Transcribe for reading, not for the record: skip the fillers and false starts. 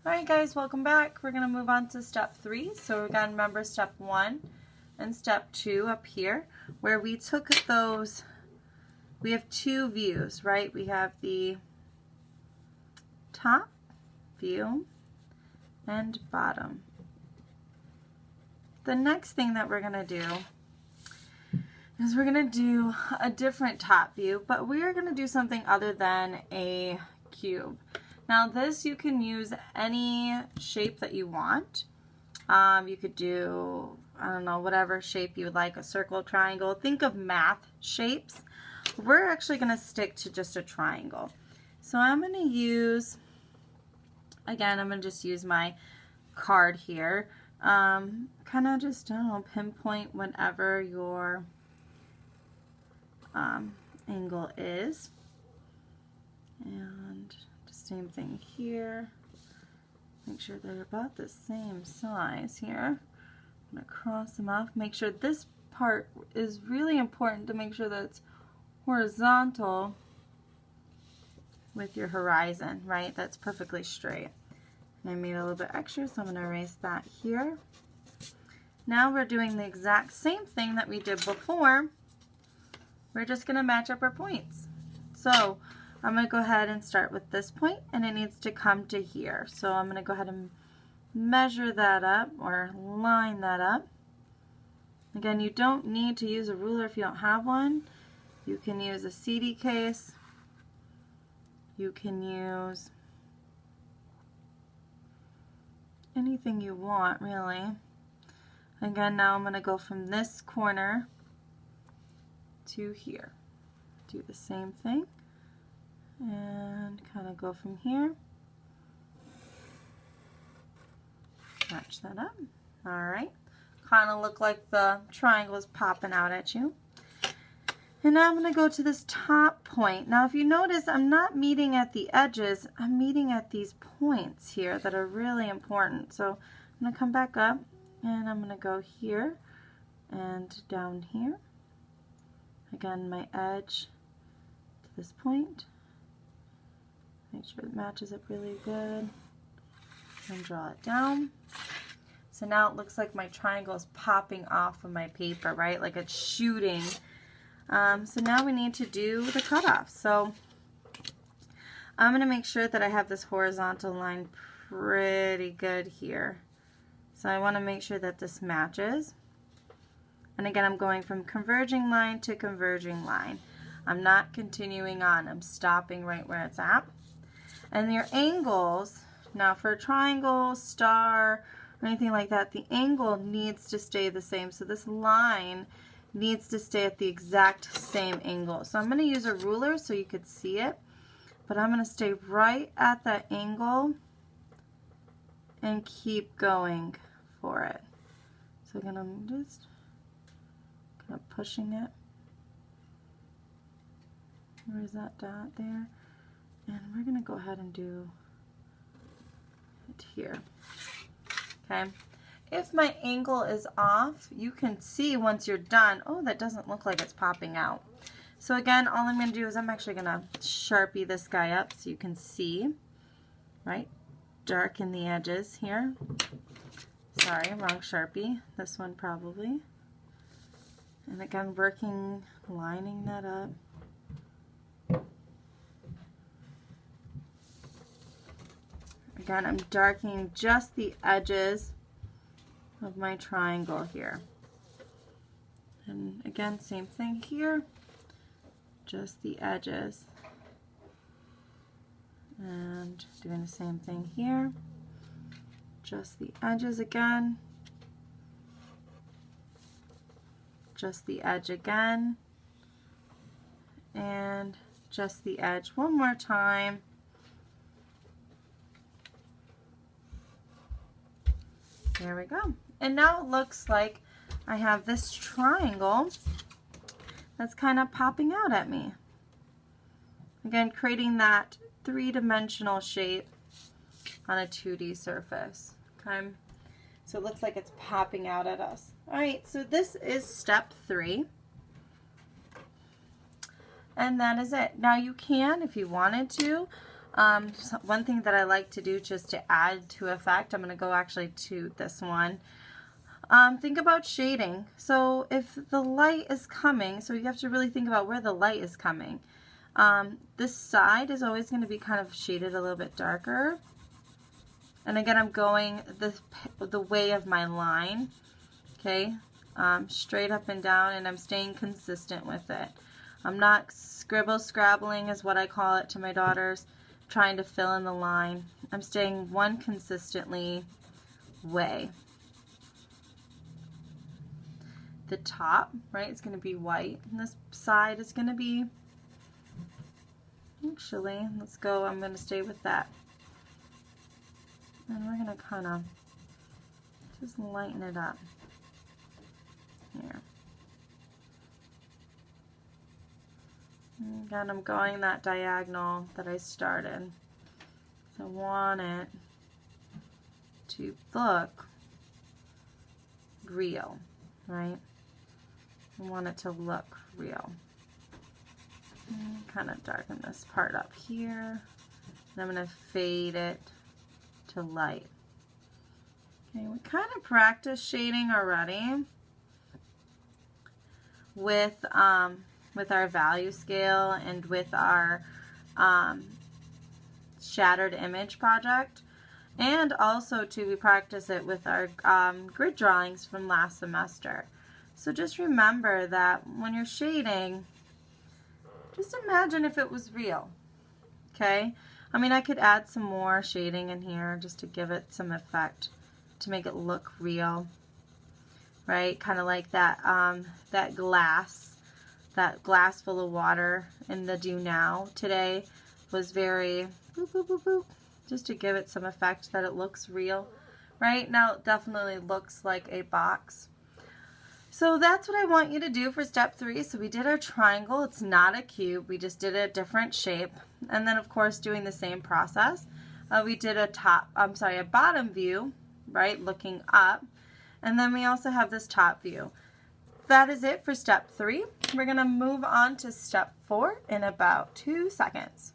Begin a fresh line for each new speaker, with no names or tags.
Alright guys, welcome back. We're going to move on to step 3. So we're going to remember step 1 and step 2 up here where we took those, we have two views, right? We have the top view and bottom. The next thing that we're going to do is we're going to do a different top view, but we are going to do something other than a cube. Now this, you can use any shape that you want. You could do, I don't know, whatever shape you would like, a circle, triangle. Think of math shapes. We're actually going to stick to just a triangle. So I'm going to use, again, I'm going to just use my card here. Kind of just, I don't know, pinpoint whatever your angle is. And same thing here. Make sure they're about the same size here. I'm going to cross them off. Make sure this part is really important to make sure that it's horizontal with your horizon, right? That's perfectly straight. And I made a little bit extra, so I'm going to erase that here. Now we're doing the exact same thing that we did before. We're just going to match up our points. So I'm going to go ahead and start with this point, and it needs to come to here. So I'm going to go ahead and measure that up or line that up. Again, you don't need to use a ruler if you don't have one. You can use a CD case. You can use anything you want, really. Again, now I'm going to go from this corner to here. Do the same thing. And kind of go from here. Match that up. Alright. Kind of look like the triangle is popping out at you. And now I'm going to go to this top point. Now if you notice, I'm not meeting at the edges, I'm meeting at these points here that are really important. So I'm going to come back up and I'm going to go here and down here. Again, my edge to this point. Make sure it matches up really good and draw it down. So now it looks like my triangle is popping off of my paper, right? Like it's shooting. So now we need to do the cutoff. So I'm going to make sure that I have this horizontal line pretty good here. So I want to make sure that this matches. And again, I'm going from converging line to converging line. I'm not continuing on. I'm stopping right where it's at. And your angles, now for a triangle, star, or anything like that, the angle needs to stay the same. So this line needs to stay at the exact same angle. So I'm going to use a ruler so you could see it, but I'm going to stay right at that angle and keep going for it. So again, I'm just kind of pushing it. Where's that dot there? And we're going to go ahead and do it here. Okay. If my angle is off, you can see once you're done, oh, that doesn't look like it's popping out. So again, all I'm going to do is I'm actually going to Sharpie this guy up so you can see, right? Darken the edges here. Sorry, wrong Sharpie. This one probably. And again, lining that up. Again, I'm darkening just the edges of my triangle here. And again, same thing here, just the edges. And doing the same thing here, just the edges again, just the edge again, and just the edge one more time. There we go. And now it looks like I have this triangle that's kind of popping out at me. Again, creating that three-dimensional shape on a 2D surface. Okay, so it looks like it's popping out at us. All right, so this is step 3. And that is it. Now you can, if you wanted to, One thing that I like to do just to add to effect, I'm going to go actually to this one. Think about shading. So if the light is coming, so you have to really think about where the light is coming. This side is always going to be kind of shaded a little bit darker. And again, I'm going the way of my line, okay, straight up and down, and I'm staying consistent with it. I'm not scrabbling is what I call it to my daughters, trying to fill in the line. I'm staying one consistently way. The top, right, is going to be white, and this side is going to be, actually, let's go, I'm going to stay with that. And we're going to kind of just lighten it up here. And again, I'm going that diagonal that I started. So I want it to look real, right? I want it to look real. And kind of darken this part up here. And I'm going to fade it to light. Okay, we kind of practice shading already with our value scale and with our shattered image project, and also we practice it with our grid drawings from last semester. So just remember that when you're shading, just imagine if it was real, okay? I mean, I could add some more shading in here just to give it some effect, to make it look real, right? Kind of like that, that glass full of water in the Do Now today was very boop, boop, boop, boop, just to give it some effect that it looks real. Right now it definitely looks like a box. So that's what I want you to do for step 3. So we did our triangle. It's not a cube. We just did a different shape. And then of course doing the same process. We did a bottom view, right, looking up. And then we also have this top view. That is it for step 3. We're going to move on to step 4 in about 2 seconds.